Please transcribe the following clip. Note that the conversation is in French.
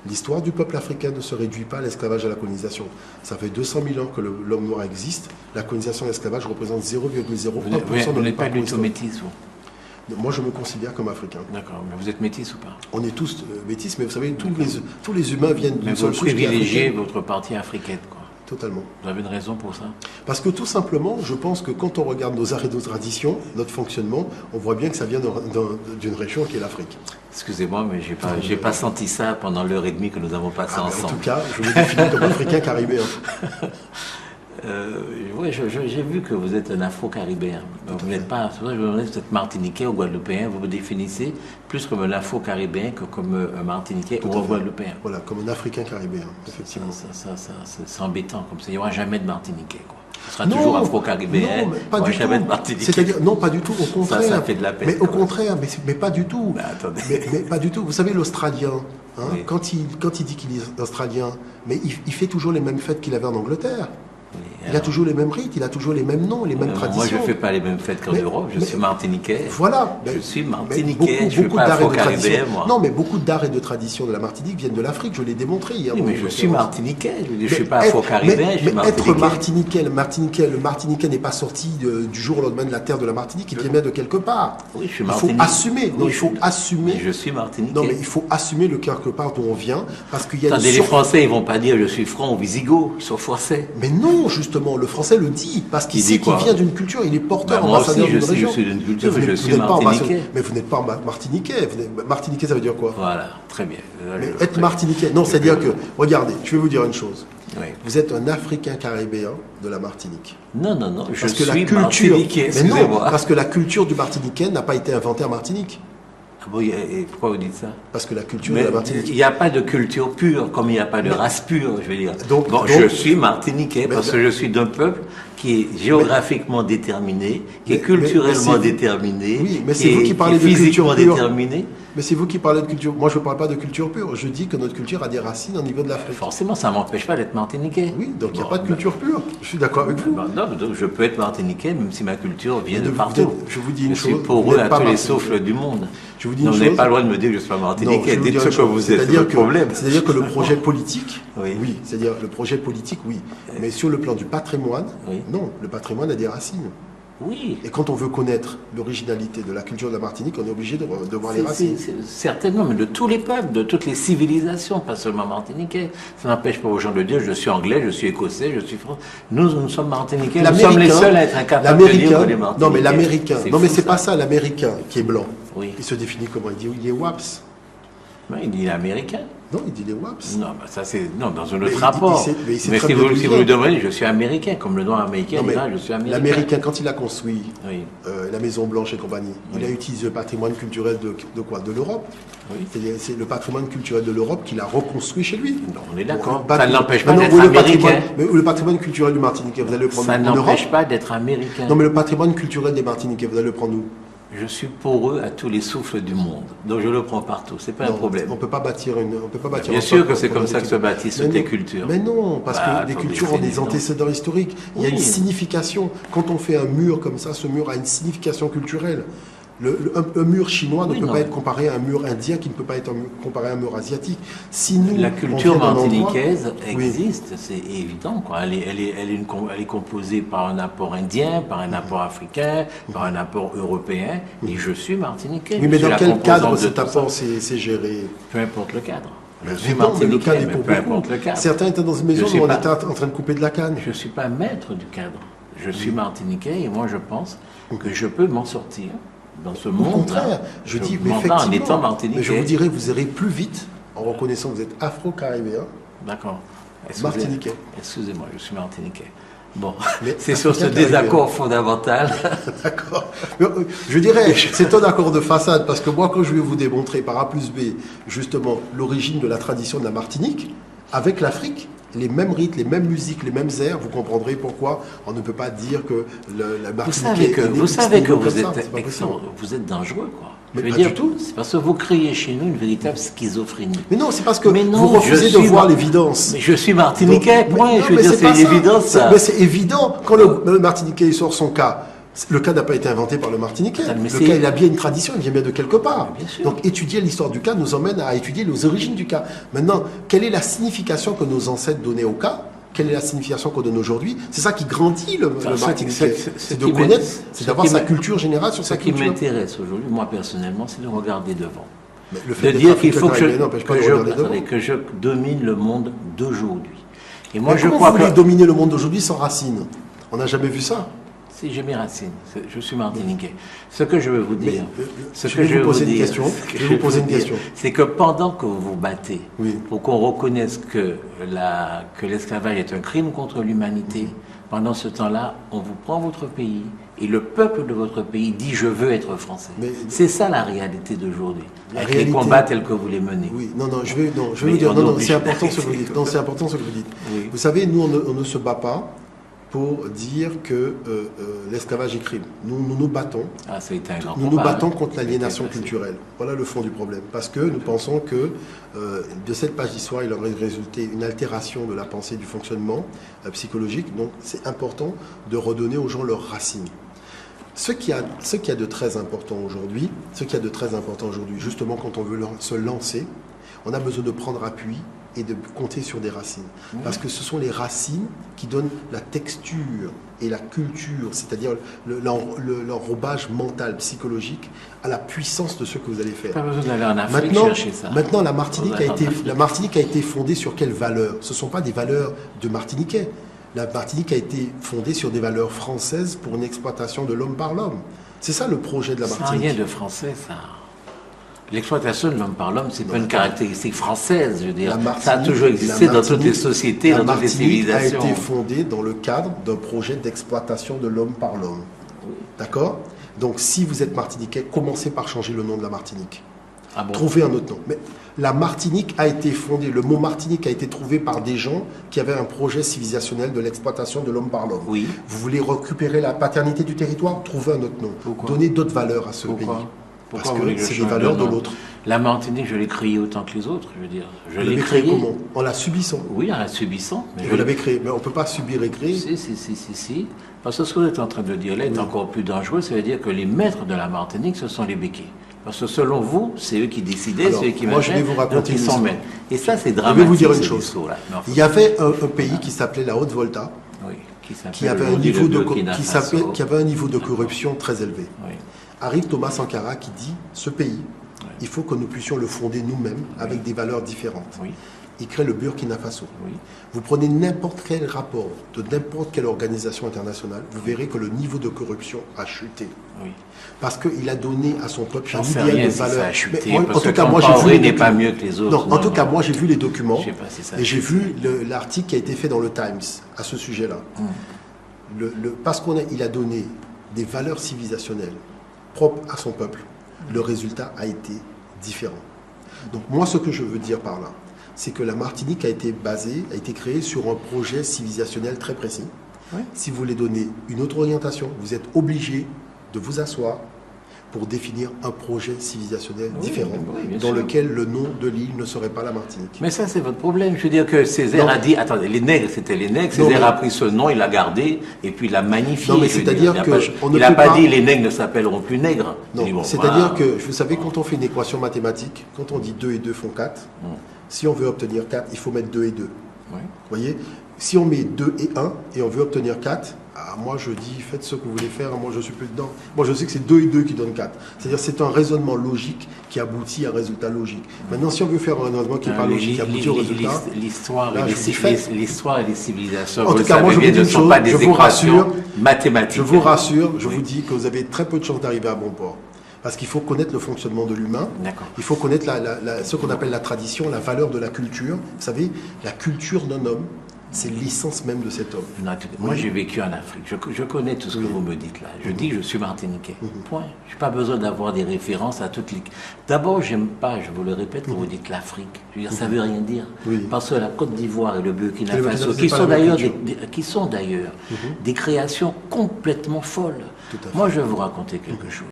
L'histoire du peuple africain ne se réduit pas à l'esclavage et à la colonisation. Ça fait 200 000 ans que l'homme noir existe. La colonisation et l'esclavage représentent 0,01% de Vous n'êtes pas du tout métis, vous? Moi, je me considère comme africain. D'accord, mais vous êtes métis ou pas? On est tous métis, mais vous savez, tous les humains viennent d'une seule couche. Vous privilégiez votre partie africaine, quoi. Totalement. Vous avez une raison pour ça? Parce que tout simplement, je pense que quand on regarde nos arts et nos traditions, notre fonctionnement, on voit bien que ça vient d'une région qui est l'Afrique. Excusez-moi, mais j'ai pas senti ça pendant l'heure et demie que nous avons passé ensemble. En tout cas, je me définis comme africain caribéen. Oui, j'ai vu que vous êtes un afro-caribéen. Vous n'êtes pas, je me demandais, vous êtes martiniquais ou guadeloupéen. Vous vous définissez plus comme un afro-caribéen que comme un martiniquais ou un guadeloupéen. Voilà, comme un africain caribéen, effectivement. C'est embêtant, comme ça. Il n'y aura jamais de martiniquais, quoi. Ce sera toujours afro-caribéen. Non, pas du tout. C'est-à-dire, non, pas du tout. Au contraire. Ça fait de la peine. Mais au contraire, mais pas du tout. Mais attendez. Mais pas du tout. Vous savez, l'Australien, hein, oui. quand il dit qu'il est australien, mais il fait toujours les mêmes fêtes qu'il avait en Angleterre. Oui, il a toujours les mêmes rites, il a toujours les mêmes noms, les mêmes traditions. Moi, je ne fais pas les mêmes fêtes qu'en Europe. Je suis martiniquais. Voilà. Je suis martiniquais. Je ne suis pas afro-caribéen, moi. Non, mais beaucoup d'arts et de traditions de la Martinique viennent de l'Afrique. Je l'ai démontré hier. Oui, mais je suis martiniquais. Je ne suis pas afro-caribéen. Mais être martiniquais, le martiniquais n'est pas sorti du jour au lendemain de la terre de la Martinique. Il vient bien de quelque part. Oui, je suis martiniquais. Il faut assumer. Non, il faut assumer. Mais je suis martiniquais. Non, mais il faut assumer le quelque part d'où on vient, parce qu'il y a. Attendez, les Français, ils vont pas dire je suis franc ou wisigoth. Ils sont français. Mais non, justement, le Français le dit, parce qu'il sait qu'il vient d'une culture, il est porteur, ambassadeur d'une région. Moi aussi, je suis d'une culture, mais je suis martiniquais. Mais vous n'êtes pas martiniquais. Martiniquais, ça veut dire quoi? Voilà, très bien. Mais être martiniquais, non, c'est-à-dire que, regardez, je vais vous dire une chose. Oui. Vous êtes un Africain caribéen de la Martinique. Non, je suis martiniquais, excusez-moi. Parce que la culture du Martiniquais n'a pas été inventée en Martinique. Ah bon, et pourquoi vous dites ça? Parce que la culture de la Martinique... Il n'y a pas de culture pure, comme il n'y a pas de race pure, je veux dire. Donc, je suis martiniquais parce que je suis d'un peuple qui est géographiquement déterminé, qui est culturellement déterminé, oui, mais c'est vous qui parlez de physiquement déterminé. Mais c'est vous qui parlez de culture. Moi, je ne parle pas de culture pure. Je dis que notre culture a des racines au niveau de l'Afrique. Forcément, ça ne m'empêche pas d'être martiniquais. Oui, donc il n'y a pas de culture pure. Je suis d'accord avec vous. Non, donc je peux être martiniquais, même si ma culture vient de partout. Je vous dis une chose. Je suis pour eux à tous les souffles du monde. Je vous dis une chose. Vous n'êtes pas loin de me dire que je suis pas martiniquais. Dites ce que vous êtes, c'est le problème. C'est-à-dire que le projet politique, oui. C'est-à-dire le projet politique, oui. Mais sur le plan du patrimoine, non. Le patrimoine a des racines. Oui. Et quand on veut connaître l'originalité de la culture de la Martinique, on est obligé de voir les racines. Certainement, mais de tous les peuples, de toutes les civilisations, pas seulement martiniquais. Ça n'empêche pas aux gens de dire je suis anglais, je suis écossais, je suis français. Nous sommes martiniquais, nous sommes les seuls à être incapables de dire les martiniquais. Non, mais l'américain, non mais c'est pas ça, l'américain qui est blanc. Oui. Il se définit comment? Il est WAPS. Non, il dit américain. Non, il dit les WAPS. Non, bah ça c'est dans un autre rapport. Mais si vous lui demandez, je suis américain, comme le noir américain, je suis américain. L'américain, quand il a construit la Maison Blanche et compagnie, il a utilisé le patrimoine culturel de quoi? De l'Europe. Oui. C'est le patrimoine culturel de l'Europe qu'il a reconstruit chez lui. Non, on est d'accord. Ça ne l'empêche pas d'être américain. Mais le patrimoine culturel du Martiniquais, vous allez le prendre en Europe. Ça ne l'empêche pas d'être américain. Non, mais le patrimoine culturel des Martiniquais, vous allez le prendre où? Je suis pour eux à tous les souffles du monde. Donc je le prends partout. C'est pas un problème. On peut pas bâtir Bien sûr que c'est comme ça que se bâtissent toutes les cultures. Mais non, parce que les cultures ont des antécédents historiques. Il y a une signification. Quand on fait un mur comme ça, ce mur a une signification culturelle. Un mur chinois ne peut pas être comparé à un mur indien, qui ne peut pas être comparé à un mur asiatique. Si nous, la culture martiniquaise existe, c'est évident, quoi. Elle est composée par un apport indien, par un apport africain, par un apport européen, et je suis martiniquais. Oui, mais dans quel cadre cet apport c'est géré? Peu importe le cadre. Je suis martiniquais, mais peu importe le cadre. Certains étaient dans une maison où on était en train de couper de la canne. Je ne suis pas maître du cadre. Je suis martiniquais, et moi je pense que je peux m'en sortir. Dans ce monde, au contraire, je dis effectivement, en étant martiniquais. Mais je vous dirais, vous irez plus vite en reconnaissant que vous êtes afro-caribéen. D'accord. Martiniquais. Excusez-moi, je suis martiniquais. Bon, c'est sur ce désaccord fondamental. D'accord. Je dirais, c'est un accord de façade, parce que moi, quand je vais vous démontrer par A plus B, justement, l'origine de la tradition de la Martinique, avec l'Afrique, les mêmes rites, les mêmes musiques, les mêmes airs, vous comprendrez pourquoi on ne peut pas dire que la Martinique vous savez que vous êtes dangereux, quoi. Mais pas du tout. C'est parce que vous créez chez nous une véritable schizophrénie. Mais non, c'est parce que vous refusez de voir l'évidence. Mais je suis martiniquais, point. Je veux dire, c'est une évidence, ça. Mais c'est évident. Quand le Martiniquais sort son cas, Le cas n'a pas été inventé par le Martiniquais. Le cas, il a bien une tradition, il vient bien de quelque part. Bien sûr. Donc étudier l'histoire du cas nous emmène à étudier les origines du cas. Maintenant, quelle est la signification que nos ancêtres donnaient au cas? Quelle est la signification qu'on donne aujourd'hui? C'est ça qui grandit le Martiniquais. C'est de connaître, c'est d'avoir sa culture générale sur sa culture. Ce qui m'intéresse aujourd'hui, moi personnellement, c'est de regarder devant. De dire qu'il faut que je domine le monde d'aujourd'hui. Et moi, je crois que vous voulez dominer le monde d'aujourd'hui sans racines. On n'a jamais vu ça. Si, j'ai mes racines. Je suis martiniquais. Ce que je veux vous dire, c'est que pendant que vous vous battez pour qu'on reconnaisse que l'esclavage est un crime contre l'humanité, pendant ce temps-là, on vous prend votre pays et le peuple de votre pays dit « je veux être français ». C'est ça la réalité d'aujourd'hui, avec les combats tels que vous les menez. Oui, je vais vous dire, c'est important ce que vous dites. Non, c'est important ce que vous dites. Oui. Vous savez, nous, on ne se bat pas pour dire que l'esclavage est crime. Nous nous battons. Ah, ça a été un grand nous battons contre l'aliénation culturelle. Voilà le fond du problème. Parce que nous pensons que de cette page d'histoire, il aurait résulté une altération de la pensée, du fonctionnement psychologique. Donc, c'est important de redonner aux gens leurs racines. Ce qu'il y a de très important aujourd'hui, justement, quand on veut se lancer, on a besoin de prendre appui et de compter sur des racines. Parce que ce sont les racines qui donnent la texture et la culture, c'est-à-dire l'enrobage mental, psychologique, à la puissance de ce que vous allez faire. Pas besoin d'aller en Afrique chercher ça. Maintenant, la Martinique a été fondée sur quelles valeurs? Ce ne sont pas des valeurs de Martiniquais. La Martinique a été fondée sur des valeurs françaises pour une exploitation de l'homme par l'homme. C'est ça le projet de la Martinique. Rien de français, ça. L'exploitation de l'homme par l'homme, c'est pas une caractéristique française, je veux dire. Ça a toujours existé dans toutes les sociétés, dans toutes les civilisations. La Martinique a été fondée dans le cadre d'un projet d'exploitation de l'homme par l'homme. Oui. D'accord? Donc, si vous êtes martiniquais, commencez par changer le nom de la Martinique. Ah bon? Trouvez un autre nom. Mais la Martinique a été fondée, le mot Martinique a été trouvé par des gens qui avaient un projet civilisationnel de l'exploitation de l'homme par l'homme. Oui. Vous voulez récupérer la paternité du territoire? Trouvez un autre nom. Donnez d'autres valeurs à ce pays. Parce que c'est les valeurs de l'autre. La Martinique, je l'ai créée autant que les autres, je veux dire. Je l'ai créée comment? En la subissant. Oui, en la subissant. Mais vous l'avez créée, mais on ne peut pas subir et créer. Si. Parce que ce que vous êtes en train de dire là est encore plus dangereux, ça veut dire que les maîtres de la Martinique, ce sont les béquets. Parce que selon vous, c'est eux qui décidaient, c'est eux qui moi, je vais vous raconter une histoire. Et ça, c'est dramatique. Je vais vous dire une chose. Il y avait un pays qui s'appelait la Haute-Volta, qui avait un niveau de corruption très élevé. Oui. Arrive Thomas Sankara qui dit, ce pays, il faut que nous puissions le fonder nous-mêmes avec des valeurs différentes. Oui. Il crée le Burkina Faso. Oui. Vous prenez n'importe quel rapport de n'importe quelle organisation internationale, vous verrez que le niveau de corruption a chuté. Oui. Parce qu'il a donné à son peuple un idéal de valeurs. En tout cas, moi, j'ai vu n'est pas mieux que les autres. Non, en tout cas, moi, j'ai vu les documents et j'ai vu l'article qui a été fait dans le Times à ce sujet-là. Parce qu'il a donné des valeurs civilisationnelles propre à son peuple, le résultat a été différent. Donc moi, ce que je veux dire par là, c'est que la Martinique a été créée sur un projet civilisationnel très précis. Oui. Si vous voulez donner une autre orientation, vous êtes obligé de vous asseoir pour définir un projet civilisationnel différent, dans lequel le nom de l'île ne serait pas la Martinique. Mais ça, c'est votre problème. Je veux dire que Césaire a dit, attendez, les nègres, c'était les nègres, Césaire a pris ce nom, il l'a gardé, et puis il l'a magnifié. Non, mais c'est-à-dire il n'a pas dit, les nègres ne s'appelleuont plus nègres. Non, c'est-à-dire que, vous savez, quand on fait une équation mathématique, quand on dit 2 et 2 font 4, si on veut obtenir 4, il faut mettre 2 et 2. Vous voyez? Si on met 2 et 1, et on veut obtenir 4, moi je dis, faites ce que vous voulez faire, moi je suis plus dedans. Moi je sais que c'est 2 et 2 qui donnent 4. C'est-à-dire c'est un raisonnement logique qui aboutit à un résultat logique. Maintenant, si on veut faire un raisonnement qui n'est pas logique, qui aboutit au résultat... L'histoire et les civilisations, en tout cas, moi je vous dis une chose, je vous rassure, mathématiques. Je vous rassure, je vous dis que vous avez très peu de chances d'arriver à bon port. Parce qu'il faut connaître le fonctionnement de l'humain, il faut connaître ce qu'on appelle la tradition, la valeur de la culture. Vous savez, la culture d'un homme, c'est l'essence même de cet homme. Non, moi, j'ai vécu en Afrique. Je connais tout ce que vous me dites là. Je dis que je suis martiniquais. Point. Je n'ai pas besoin d'avoir des références à toutes les... D'abord, j'aime pas, je vous le répète, quand vous dites l'Afrique. Je veux dire, ça ne veut rien dire. Parce que la Côte d'Ivoire et le Burkina Faso, qui sont d'ailleurs des créations complètement folles. Moi, je vais vous raconter quelque chose.